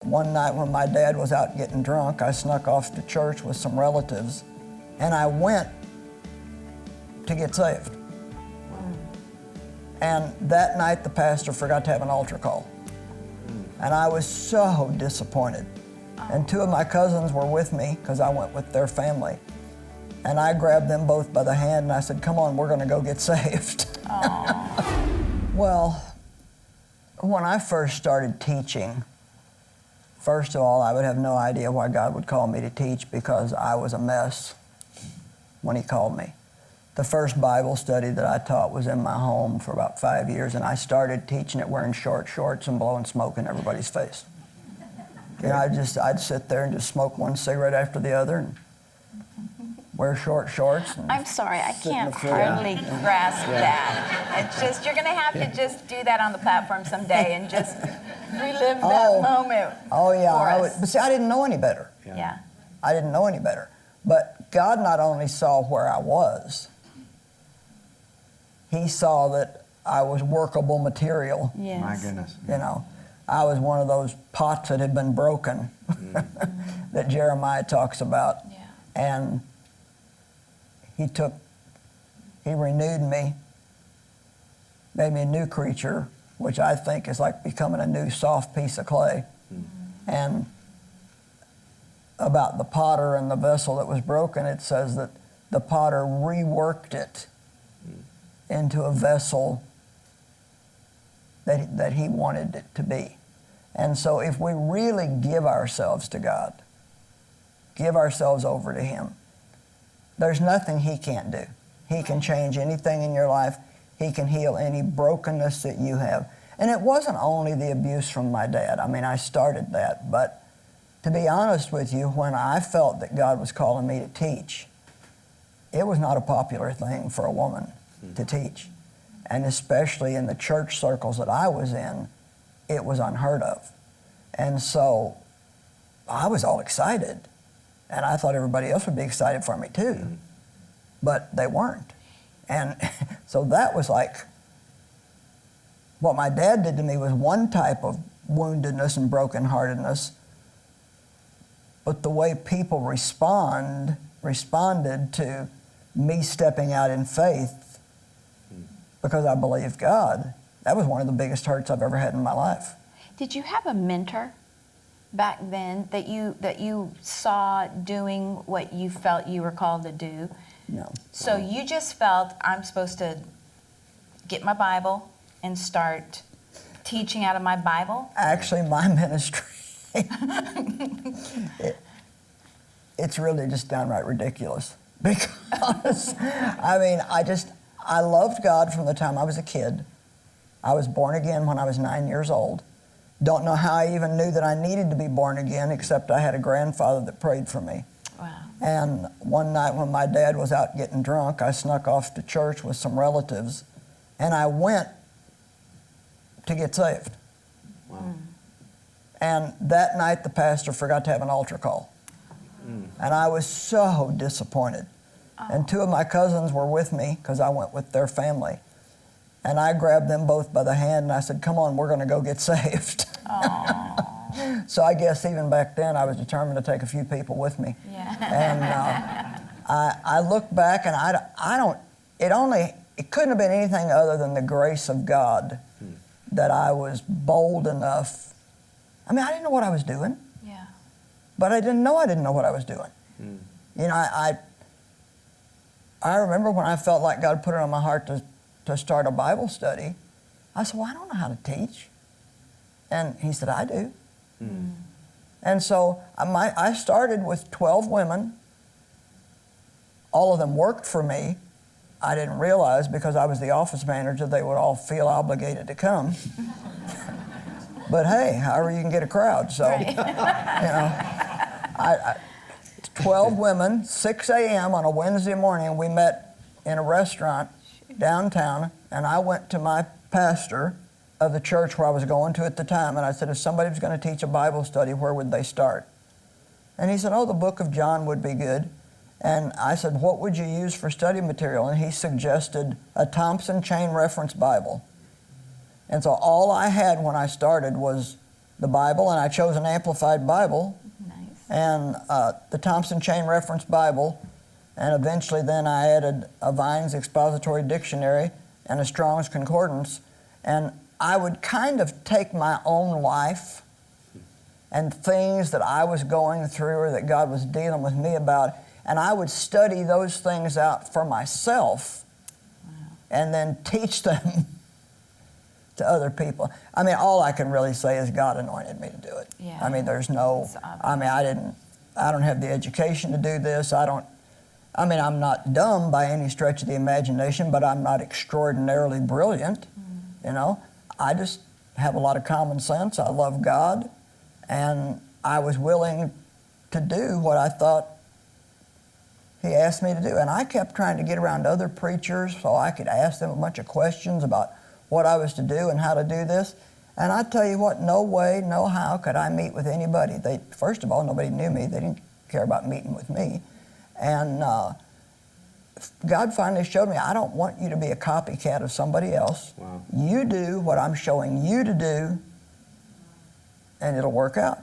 One night when my dad was out getting drunk, I snuck off to church with some relatives, and I went to get saved. And that night, the pastor forgot to have an altar call. And I was so disappointed. And two of my cousins were with me, because I went with their family. And I grabbed them both by the hand, and I said, come on, we're going to go get saved. Well, when I first started teaching, first of all, I would have no idea why God would call me to teach, because I was a mess when He called me. The first Bible study that I taught was in my home for about 5 years, and I started teaching it wearing short shorts and blowing smoke in everybody's face. You know, I'd sit there and just smoke one cigarette after the other and wear short shorts. And I'm sorry, I can't hardly grasp that. It's just, you're going to have to just do that on the platform someday and just relive that moment. Oh, yeah. But see, I didn't know any better. Yeah. I didn't know any better. But God not only saw where I was, He saw that I was workable material. Yes. My goodness. You know, I was one of those pots that had been broken that Jeremiah talks about. Yeah. And He renewed me, made me a new creature, which I think is like becoming a new soft piece of clay. And about the potter and the vessel that was broken, it says that the potter reworked it into a vessel that He wanted it to be. And so if we really give ourselves to God, give ourselves over to Him, there's nothing He can't do. He can change anything in your life. He can heal any brokenness that you have. And it wasn't only the abuse from my dad. I mean, I started that. But to be honest with you, when I felt that God was calling me to teach, it was not a popular thing for a woman to teach. And especially in the church circles that I was in, it was unheard of. And so I was all excited. And I thought everybody else would be excited for me too. But they weren't. And so that was like, what my dad did to me was one type of woundedness and brokenheartedness. But the way people responded to me stepping out in faith because I believed God, that was one of the biggest hurts I've ever had in my life. Did you have a mentor back then that you saw doing what you felt you were called to do? No. So you just felt, I'm supposed to get my Bible and start teaching out of my Bible? Actually, my ministry, it's really just downright ridiculous. Because, I mean, I loved God from the time I was a kid. I was born again when I was 9 years old. Don't know how I even knew that I needed to be born again, except I had a grandfather that prayed for me. Wow. And one night when my dad was out getting drunk, I snuck off to church with some relatives, and I went to get saved. Wow. And that night, the pastor forgot to have an altar call. And I was so disappointed. And two of my cousins were with me, because I went with their family. And I grabbed them both by the hand, and I said, come on, we're going to go get saved. So I guess even back then, I was determined to take a few people with me. Yeah. And I look back, and it couldn't have been anything other than the grace of God that I was bold enough. I mean, I didn't know what I was doing. Yeah. But I didn't know what I was doing. You know, I remember when I felt like God put it on my heart to start a Bible study. I said, well, I don't know how to teach. And He said, I do. And so I started with 12 women. All of them worked for me. I didn't realize, because I was the office manager, they would all feel obligated to come. But hey, however you can get a crowd. So, Right. you know, 12 women, 6 a.m. on a Wednesday morning, we met in a restaurant downtown, and I went to my pastor of the church where I was going to at the time, and I said, if somebody was going to teach a Bible study, where would they start? And he said, oh, the book of John would be good. And I said, what would you use for study material? And he suggested a Thompson Chain Reference Bible. And so all I had when I started was the Bible, and I chose an Amplified Bible. Nice. And the Thompson Chain Reference Bible, and eventually then I added a Vine's Expository Dictionary and a Strong's Concordance, and I would kind of take my own life and things that I was going through or that God was dealing with me about, and I would study those things out for myself and then teach them to other people. I mean, all I can really say is God anointed me to do it. Yeah. I mean, there's no, I mean, I don't have the education to do this. I'm not dumb by any stretch of the imagination, but I'm not extraordinarily brilliant. You know, I just have a lot of common sense. I love God, and I was willing to do what I thought He asked me to do. And I kept trying to get around other preachers so I could ask them a bunch of questions about what I was to do and how to do this. And I tell you what, no way, no how could I meet with anybody. First of all, nobody knew me. They didn't care about meeting with me. And God finally showed me, I don't want you to be a copycat of somebody else. Wow. You do what I'm showing you to do, and it'll work out.